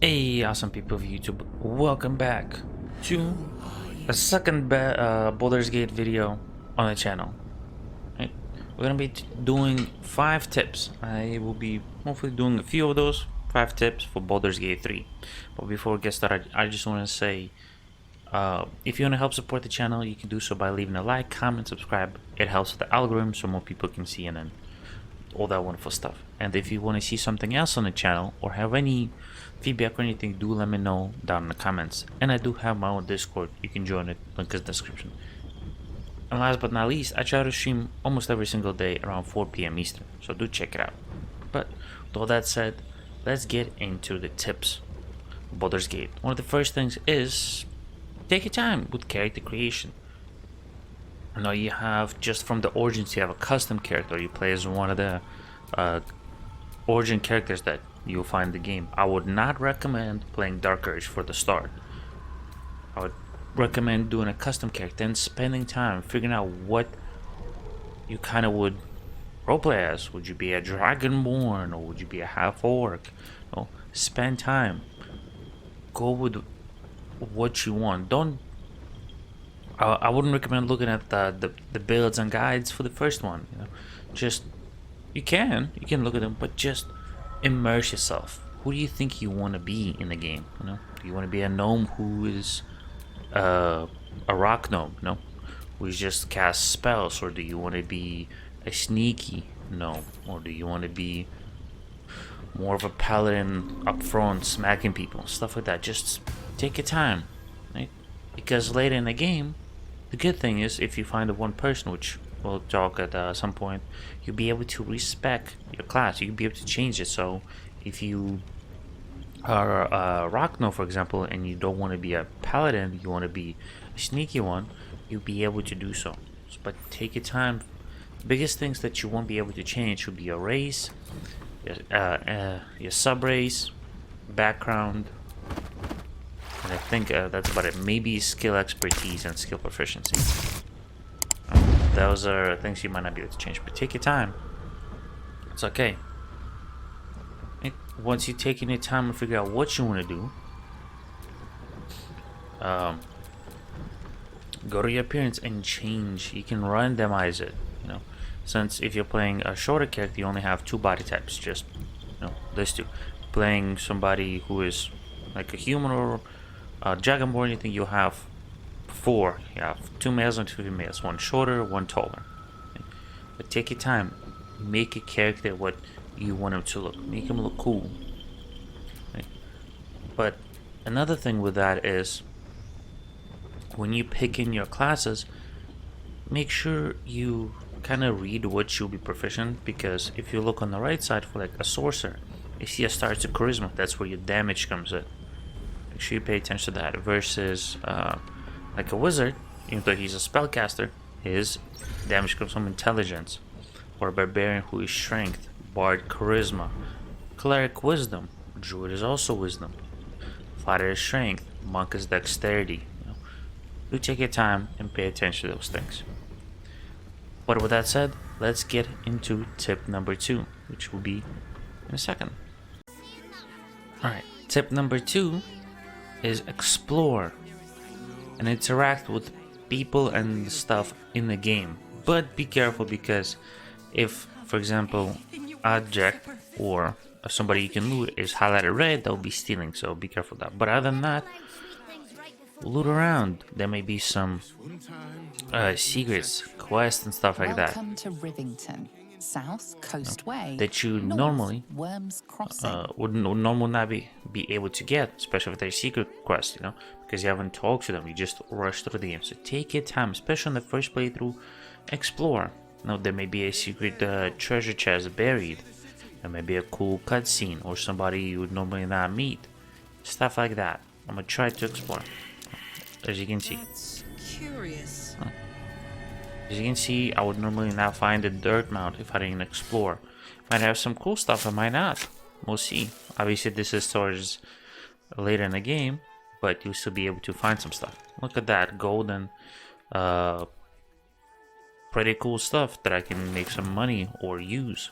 Hey, awesome people of YouTube, welcome back to a second Baldur's Gate video on the channel. Right? We're gonna be doing 5 tips. I will be hopefully doing a few of those 5 tips for Baldur's Gate 3. But before we get started, I just want to say, if you want to help support the channel, you can do so by leaving a like, comment, subscribe. It helps with the algorithm so more people can see and then all that wonderful stuff. And if you want to see something else on the channel or have any feedback or anything, do let me know down in the comments. And I do have my own Discord. You can join it, link is in the description. And last but not least, I try to stream almost every single day around 4 p.m. Eastern, so do check it out. But with all that said, let's get into the tips of Baldur's Gate. One of the first things is take your time with character creation. I know you have, just from the origins, you have a custom character. You play as one of the origin characters that you'll find in the game. I would not recommend playing Dark Urge for the start. I would recommend doing a custom character and spending time figuring out what you kind of would roleplay as. Would you be a dragonborn or would you be a half orc? You know, spend time. Go with what you want. Don't. I wouldn't recommend looking at the builds and guides for the first one. You know, just you can look at them, but just immerse yourself. Who do you think you want to be in the game? You know, do you want to be a gnome who is a rock gnome? You know, who just cast spells, or do you want to be a sneaky gnome, or do you want to be more of a paladin up front, smacking people, stuff like that? Just take your time, right? Because later in the game, the good thing is if you find the one person, which we'll talk at some point, you'll be able to respec your class. You'll be able to change it. So if you are a rock gnome, for example, and you don't want to be a paladin, you want to be a sneaky one, you'll be able to do so. But take your time. The biggest things that you won't be able to change would be your race, your sub race, background, and I think that's about it. Maybe skill expertise and skill proficiency. Those are things you might not be able to change, but take your time. It's okay. Once you've taken your time to figure out what you want to do, go to your appearance and change. You can randomize it. You know, since if you're playing a shorter character, you only have 2 body types. Just these 2. Playing somebody who is like a human or dragonborn, you think you'll have 4. You have 2 males and 2 females, 1 shorter, 1 taller. But take your time, make a character what you want him to look, make him look cool. But another thing with that is when you pick in your classes, make sure you kind of read what you'll be proficient, because if you look on the right side for like a sorcerer, you see a star to charisma. That's where your damage comes in. Make sure you pay attention to that. Versus like a wizard, even though he's a spellcaster, his damage comes from intelligence. Or a barbarian who is strength, bard charisma, cleric wisdom, druid is also wisdom, fighter is strength, monk is dexterity. You know, do take your time and pay attention to those things. But with that said, let's get into tip number 2, which will be in a second. Alright, tip number 2 is explore and interact with people and stuff in the game. But be careful, because if, for example, object or somebody you can loot is highlighted red, that will be stealing, so be careful of that. But other than that, loot around. There may be some secrets, quests, and stuff like that. Welcome to Rivington, South Coast Way, that you North normally Worms Crossing. would normally not be able to get, especially if they're secret quests, you know, because you haven't talked to them. You just rush through the game. So take your time, especially on the first playthrough. Explore. Now there may be a secret treasure chest buried. There may be a cool cutscene or somebody you would normally not meet. Stuff like that. I'm gonna try to explore. As you can see. That's curious. As you can see, I would normally not find a dirt mount if I didn't explore. Might have some cool stuff, I might not. We'll see. Obviously this is towards later in the game, but you'll still be able to find some stuff. Look at that, gold and pretty cool stuff that I can make some money or use.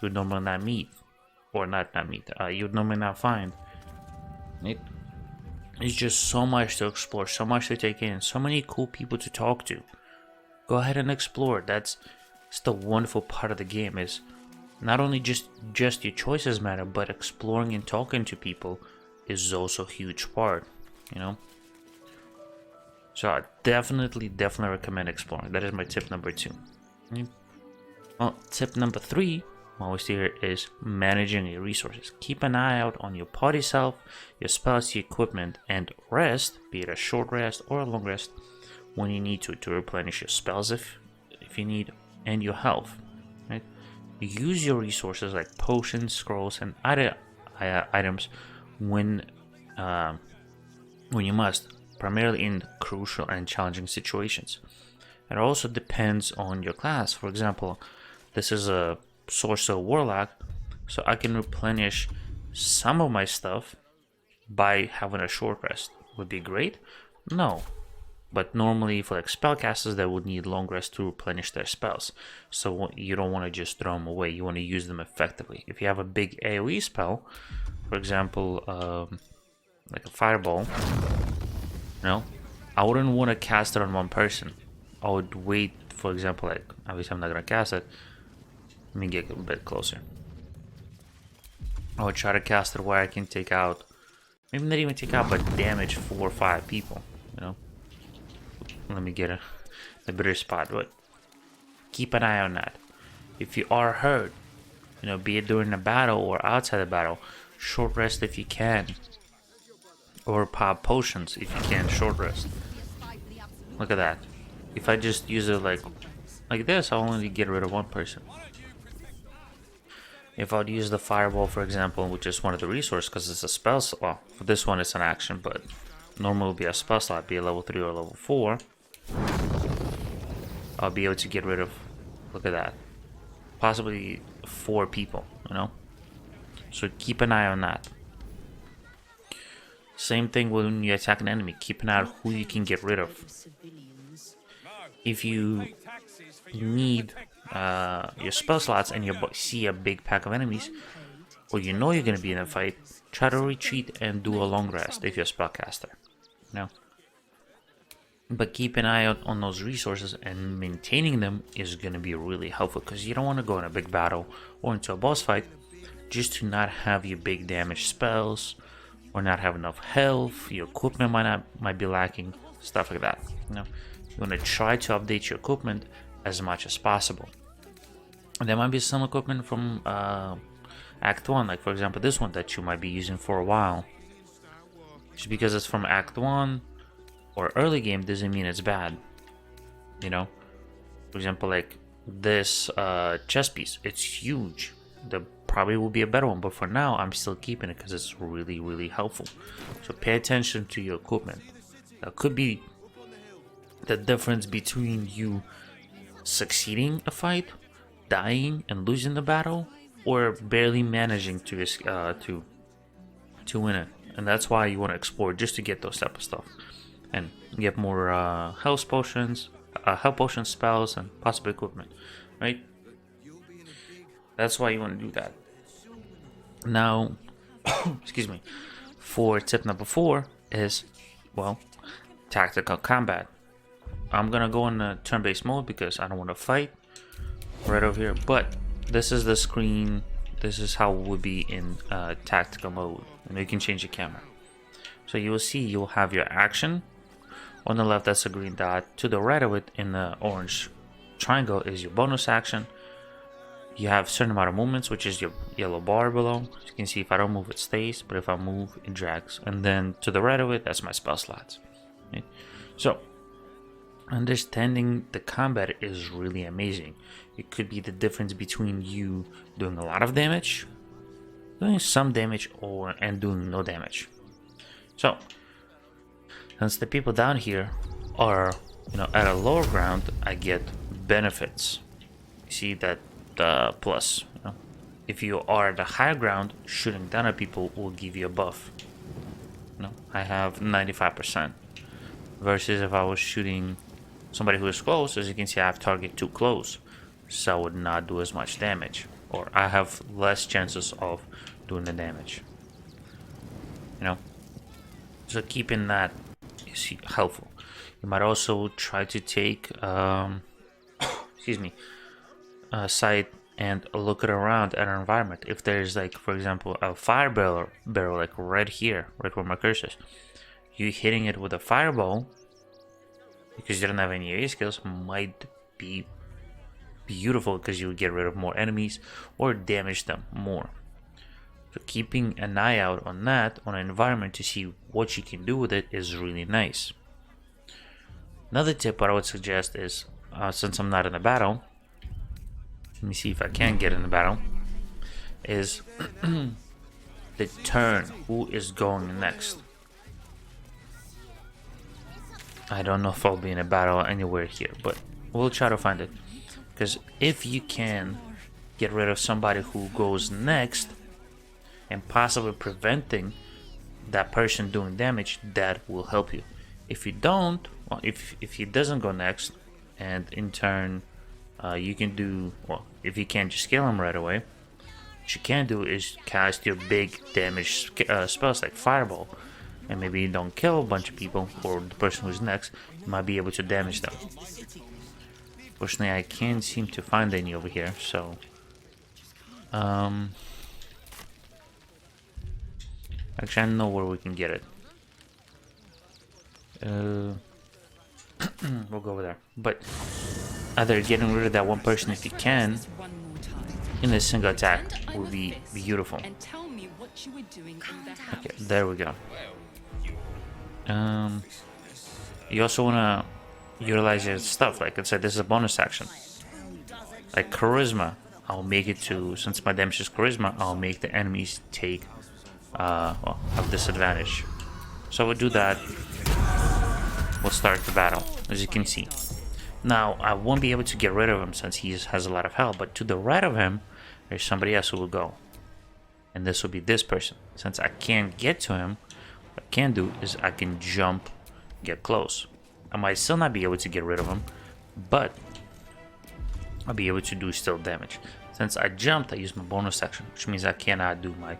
You would normally not meet, or not meet. You would normally not find. It's just so much to explore, so much to take in, so many cool people to talk to. Go ahead and explore. That's the wonderful part of the game, is not only just your choices matter, but exploring and talking to people is also a huge part, you know. So I definitely recommend exploring. That is my tip number 2. Well, tip number 3, always here, is managing your resources. Keep an eye out on your party self, your spells, your equipment, and rest, be it a short rest or a long rest, when you need to replenish your spells if you need, and your health. Right? Use your resources like potions, scrolls, and other items when you must, primarily in crucial and challenging situations. It also depends on your class. For example, this is a sorcerer warlock, so I can replenish some of my stuff by having a short rest. Would be great? No. But normally for like spellcasters, they would need long rest to replenish their spells. So you don't want to just throw them away. You want to use them effectively. If you have a big AoE spell, for example, like a fireball, I wouldn't want to cast it on one person. I would wait, for example, like, obviously I'm not going to cast it. Let me get a bit closer. I would try to cast it where I can take out, maybe not even take out, but damage 4 or 5 people, Let me get a better spot, but keep an eye on that. If you are hurt, be it during a battle or outside the battle, short rest if you can. Or pop potions if you can short rest. Look at that. If I just use it like this, I'll only get rid of one person. If I'd use the fireball, for example, which is one of the resources, because it's a spell slot. Well, for this one it's an action, but normally it would be a spell slot, be a level 3 or level 4. I'll be able to get rid of, look at that, possibly 4 people, So keep an eye on that. Same thing when you attack an enemy. Keep an eye on who you can get rid of. If you need your spell slots and you see a big pack of enemies, or you're going to be in a fight, try to retreat and do a long rest if you're a spellcaster. But keep an eye out on those resources, and maintaining them is going to be really helpful, because you don't want to go in a big battle or into a boss fight just to not have your big damage spells, or not have enough health. Your equipment might be lacking, stuff like that. You want to try to update your equipment as much as possible. And there might be some equipment from Act 1, like for example this one that you might be using for a while. Just because it's from Act 1 or early game doesn't mean it's bad. For example, like this chest piece, it's huge. There probably will be a better one, but for now I'm still keeping it because it's really, really helpful. So pay attention to your equipment. That could be the difference between you succeeding a fight, dying and losing the battle, or barely managing to win it. And that's why you want to explore, just to get those type of stuff and get more health potions, spells, and possible equipment, right? That's why you want to do that. Now, excuse me, for tip number 4 is, tactical combat. I'm gonna go in a turn-based mode because I don't want to fight right over here, but this is the screen. This is how it would be in tactical mode, and you can change the camera. So you will see you'll have your action. On the left, that's a green dot. To the right of it, in the orange triangle, is your bonus action. You have a certain amount of movements, which is your yellow bar below. As you can see, if I don't move, it stays, but if I move, it drags. And then to the right of it, that's my spell slots. Right? So, understanding the combat is really amazing. It could be the difference between you doing a lot of damage, doing some damage, and doing no damage. So, since the people down here are, at a lower ground, I get benefits. You see that plus. If you are at the higher ground, shooting down at people will give you a buff. I have 95%. Versus if I was shooting somebody who is close, as you can see, I have target too close, so I would not do as much damage, or I have less chances of doing the damage. So keeping that is helpful. You might also try to take, excuse me, sight and look it around at our environment. If there's like, for example, a fire barrel like right here, right where my cursor is, you hitting it with a fireball because you don't have any area skills might be beautiful because you get rid of more enemies or damage them more. So keeping an eye out on that, on an environment to see what you can do with it is really nice. Another tip what I would suggest is, since I'm not in a battle, let me see if I can get in the battle, is the turn. Who is going next? I don't know if I'll be in a battle anywhere here, but we'll try to find it. Because if you can get rid of somebody who goes next and possibly preventing that person doing damage, that will help you. If you don't, well, if he doesn't go next, and in turn you can do, well, if you can't just kill him right away, what you can do is cast your big damage spells like Fireball, and maybe you don't kill a bunch of people or the person who's next, you might be able to damage them. Fortunately, I can't seem to find any over here, so actually I know where we can get it. We'll go over there. But either getting rid of that one person if you can in a single attack would be beautiful. Okay, there we go. You also wanna utilize your stuff. Like I said, this is a bonus action. Like charisma, I'll make it to, since my damage is charisma, I'll make the enemies take well, have disadvantage. So we'll do that. We'll start the battle, as you can see. Now, I won't be able to get rid of him since he has a lot of health, but to the right of him, there's somebody else who will go. And this will be this person. Since I can't get to him, what I can do is I can jump, get close. I might still not be able to get rid of him, but I'll be able to do still damage. Since I jumped, I used my bonus action, which means I cannot do my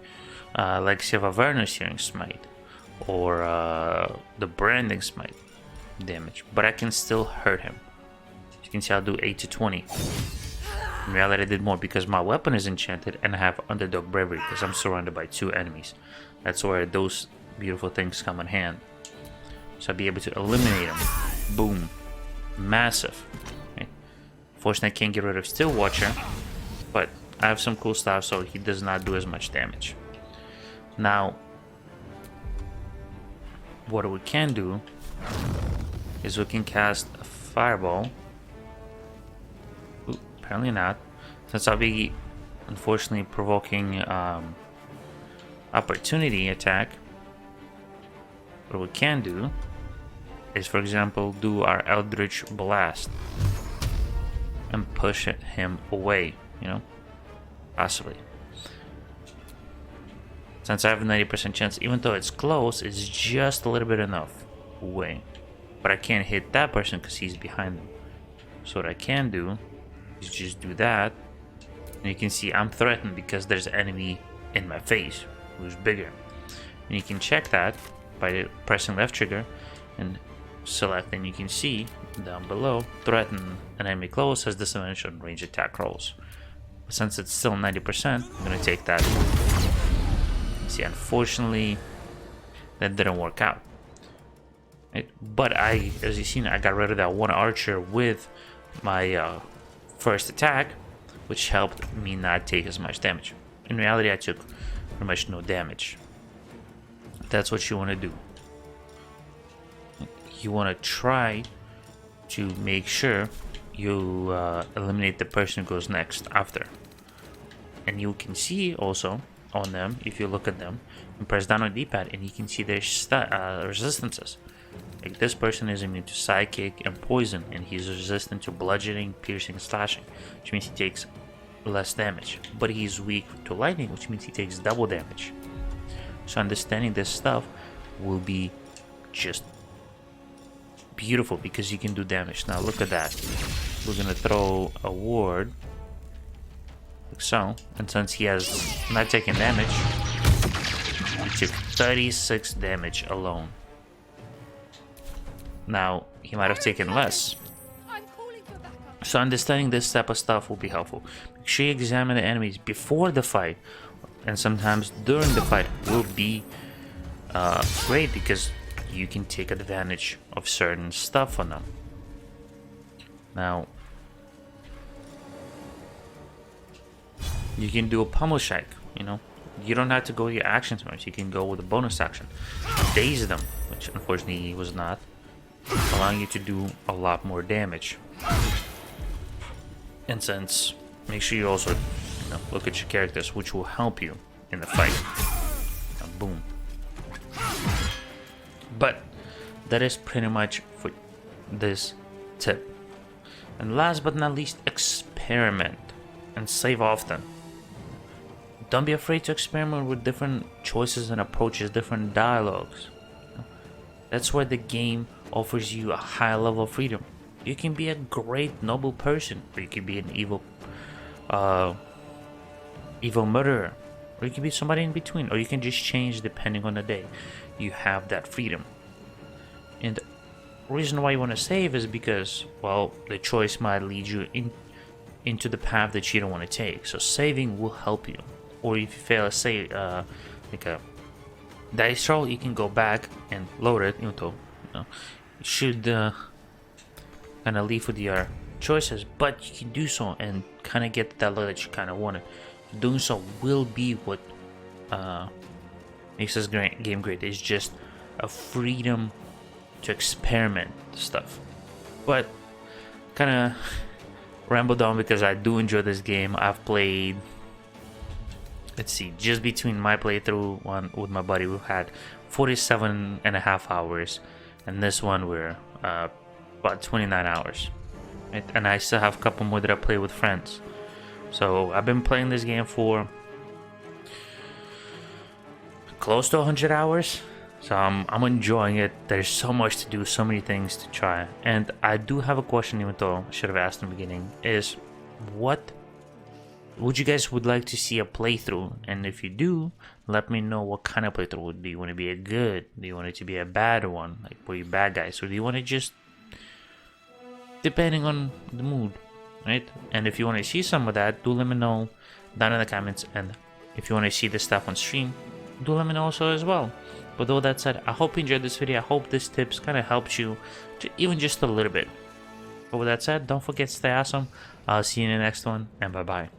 Legacy of Avernus Searing Smite or the Branding Smite damage, but I can still hurt him. As you can see, I'll do 8 to 20. In reality, I did more because my weapon is enchanted and I have Underdog Bravery because I'm surrounded by 2 enemies. That's where those beautiful things come in hand. So I'll be able to eliminate him. Boom. Massive. Okay. Fortunately, I can't get rid of Still Watcher, but I have some cool stuff so he does not do as much damage. Now, what we can do is we can cast a Fireball. Ooh, apparently not. Since I'll be, unfortunately, provoking opportunity attack, what we can do is, for example, do our Eldritch Blast and push him away, you know, possibly. Since I have a 90% chance, even though it's close, it's just a little bit enough away. But I can't hit that person because he's behind them. So what I can do is just do that. And you can see I'm threatened because there's an enemy in my face who's bigger. And you can check that by pressing left trigger and select, and you can see down below, threaten an enemy close has disadvantage on range attack rolls. But since it's still 90%, I'm going to take that. See, unfortunately, that didn't work out. Right? But as you've seen, I got rid of that one archer with my first attack, which helped me not take as much damage. In reality, I took pretty much no damage. That's what you want to do. You want to try to make sure you eliminate the person who goes next after. And you can see also on them, if you look at them and press down on the D-pad, and you can see their resistances. Like this person is immune to psychic and poison, and he's resistant to bludgeoning, piercing, slashing, which means he takes less damage. But he's weak to lightning, which means he takes double damage. So understanding this stuff will be just beautiful because you can do damage. Now look at that. We're gonna throw a ward like so, and since he has not taken damage, he took 36 damage alone. Now, he might have taken less. So understanding this type of stuff will be helpful. Make sure you examine the enemies before the fight, and sometimes during the fight will be great because you can take advantage of certain stuff on them. Now, you can do a pummel shake, you know. You don't have to go your action so much. You can go with a bonus action. Daze them, which unfortunately was not, allowing you to do a lot more damage. And since, make sure you also, you know, look at your characters, which will help you in the fight. And boom. But that is pretty much for this tip. And last but not least, experiment and save often. Don't be afraid to experiment with different choices and approaches, different dialogues. That's where the game offers you a high level of freedom. You can be a great noble person, or you can be an evil murderer, or you can be somebody in between, or you can just change depending on the day. You have that freedom. And the reason why you want to save is because, well, the choice might lead you into the path that you don't want to take. So saving will help you. Or if you fail a save, like a dice roll, you can go back and load it. You should kind of leave with your choices, but you can do so and kind of get that load that you kind of wanted. Doing so will be what makes this game great. It's just a freedom to experiment stuff. But kind of rambled on because I do enjoy this game. I've played, let's see, just between my playthrough one with my buddy, we've had 47.5 hours, and this one we're about 29 hours. Right? And I still have a couple more that I play with friends. So I've been playing this game for close to 100 hours. So I'm enjoying it. There's so much to do, so many things to try. And I do have a question, even though I should have asked in the beginning, is what would you guys would like to see a playthrough? And if you do, let me know what kind of playthrough would be. Do you want to be a good? Do you want it to be a bad one? Like, were you bad guys? Or do you want to just, depending on the mood, right? And if you want to see some of that, do let me know down in the comments. And if you want to see this stuff on stream, do let me know also as well. But with all that said, I hope you enjoyed this video. I hope this tips kind of helps you, even just a little bit. But with that said, don't forget to stay awesome. I'll see you in the next one, and bye-bye.